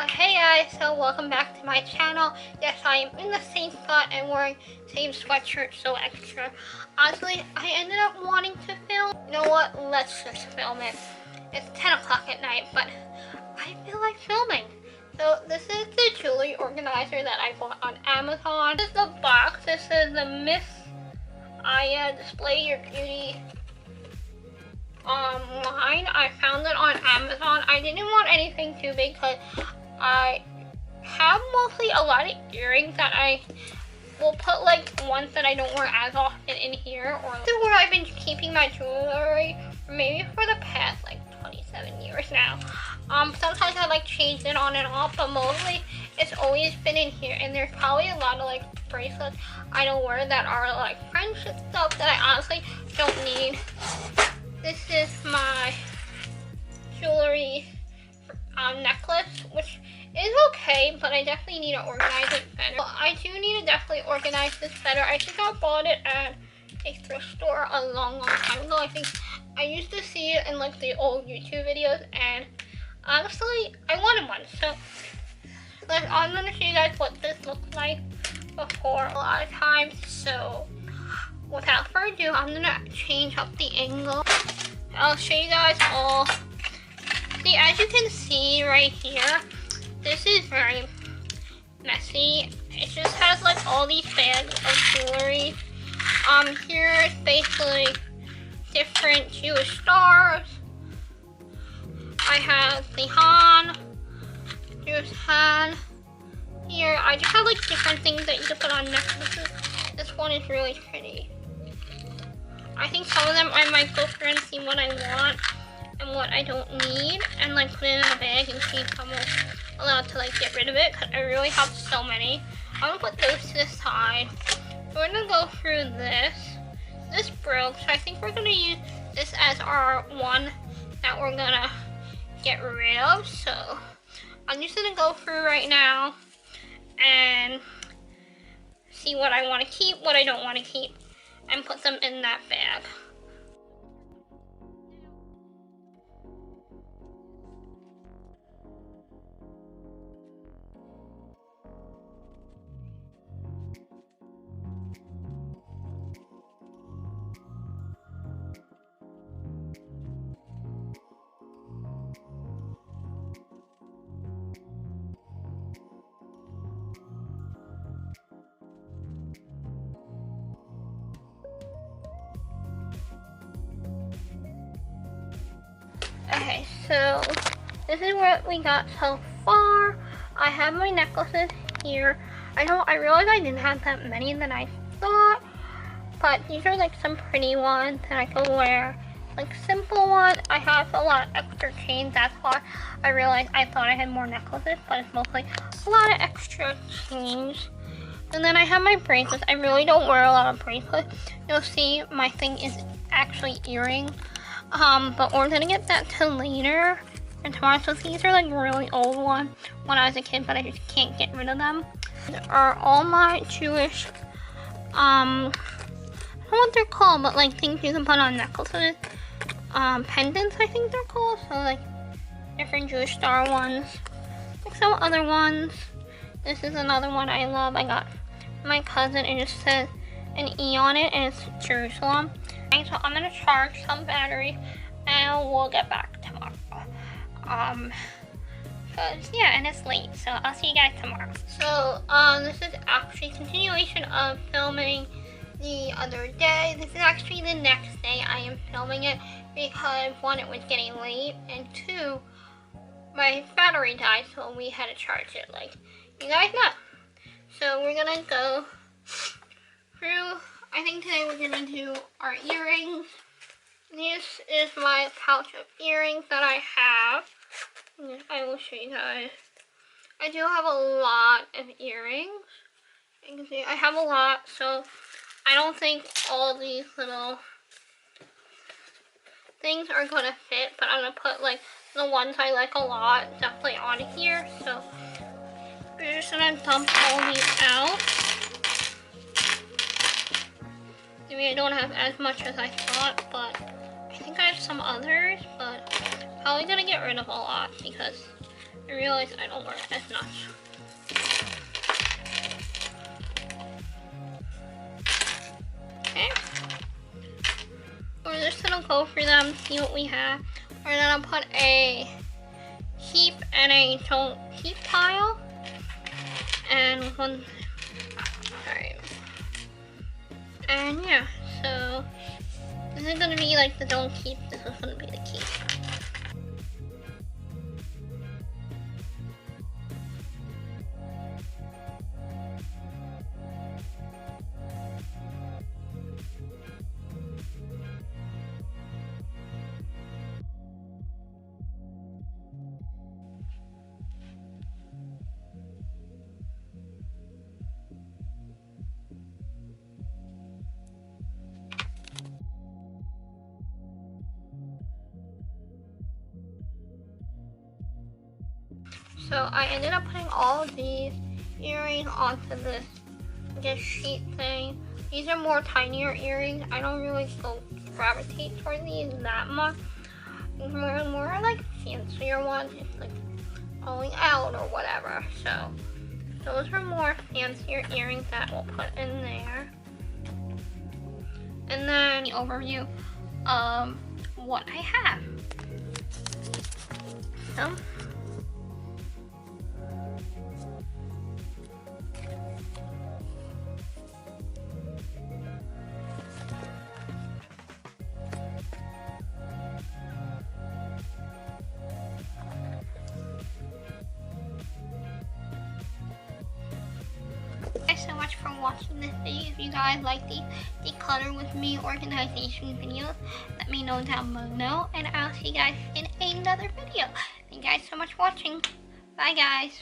Hey guys, so welcome back to my channel. Yes, I am in the same spot and wearing same sweatshirt, so extra. Honestly, I ended up wanting to film. You know what? Let's just film it. It's 10 o'clock at night, but I feel like filming. So this is the jewelry organizer that I bought on Amazon. This is the box. This is the Miss Aya Display Your Beauty line. I found it on Amazon. I didn't want anything too big because I have mostly a lot of earrings that I will put like ones that I don't wear as often in here, or this is where I've been keeping my jewelry maybe for the past like 27 years now. Sometimes I like change it on and off, but mostly it's always been in here, and there's probably a lot of like bracelets I don't wear that are like friendship stuff that I honestly don't need. This is my jewelry necklace, which is okay, but I definitely need to organize it better. But I do need to definitely organize this better. I think I bought it at a thrift store a long time ago. I think I used to see it in like the old YouTube videos, and honestly, I wanted one. So I'm gonna show you guys what this looks like before a lot of times. So without further ado, I'm gonna change up the angle. I'll show you guys all. See, as you can see right here, this is very messy. It just has like all these bags of jewelry. Here is basically different Jewish stars. I have the Han, Jewish Han. Here, I just have like different things that you can put on necklaces. This one is really pretty. I think some of them I might go through and see what I want and what I don't need, and like put it in a bag in case I'm allowed to like get rid of it, because I really have so many. I'm gonna put those to the side. We're gonna go through this. This broke, so I think we're gonna use this as our one that we're gonna get rid of. So I'm just gonna go through right now and see what I want to keep, what I don't want to keep, and put them in that bag. Okay, so this is what we got so far. I have my necklaces here. I realized I didn't have that many than I thought, but these are like some pretty ones that I could wear. Like simple ones. I have a lot of extra chains. That's why I realized I thought I had more necklaces, but it's mostly a lot of extra chains. And then I have my bracelets. I really don't wear a lot of bracelets. You'll see my thing is actually earrings. But we're gonna get that to later and tomorrow. So these are like really old ones when I was a kid, but I just can't get rid of them. These are all my Jewish, I don't know what they're called, but like things you can put on necklaces. Pendants, I think they're called. So like different Jewish star ones, like some other ones. This is another one I love. I got my cousin, and it just says an E on it, and it's Jerusalem. So I'm gonna charge some battery and we'll get back tomorrow. Cause yeah, and it's late, so I'll see you guys tomorrow. So this is actually a continuation of filming the other day. This is actually the next day I am filming it, because one, it was getting late, and two, my battery died, so we had to charge it, like you guys know. So we're gonna go through. I think today we're gonna do our earrings. This is my pouch of earrings that I have. I will show you guys. I do have a lot of earrings. You can see I have a lot, so I don't think all these little things are gonna fit, but I'm gonna put like the ones I like a lot definitely on here. So we're just gonna dump all these out. Maybe I don't have as much as I thought, but I think I have some others, but probably gonna get rid of a lot because I realize I don't wear as much. Okay. We're just gonna go through them, see what we have. We're gonna put a heap and a don't keep pile. And one, alright. And yeah, so this is gonna be like the don't keep, this is gonna be the keep. So I ended up putting all of these earrings onto this sheet thing. These are more tinier earrings. I don't really gravitate toward these that much. More like fancier ones, just like going out or whatever. So those are more fancier earrings that we'll put in there. And then the overview of what I have. So so much for watching this video. If you guys like the declutter with me organization videos, let me know down below, and I'll see you guys in another video. Thank you guys so much for watching. Bye guys.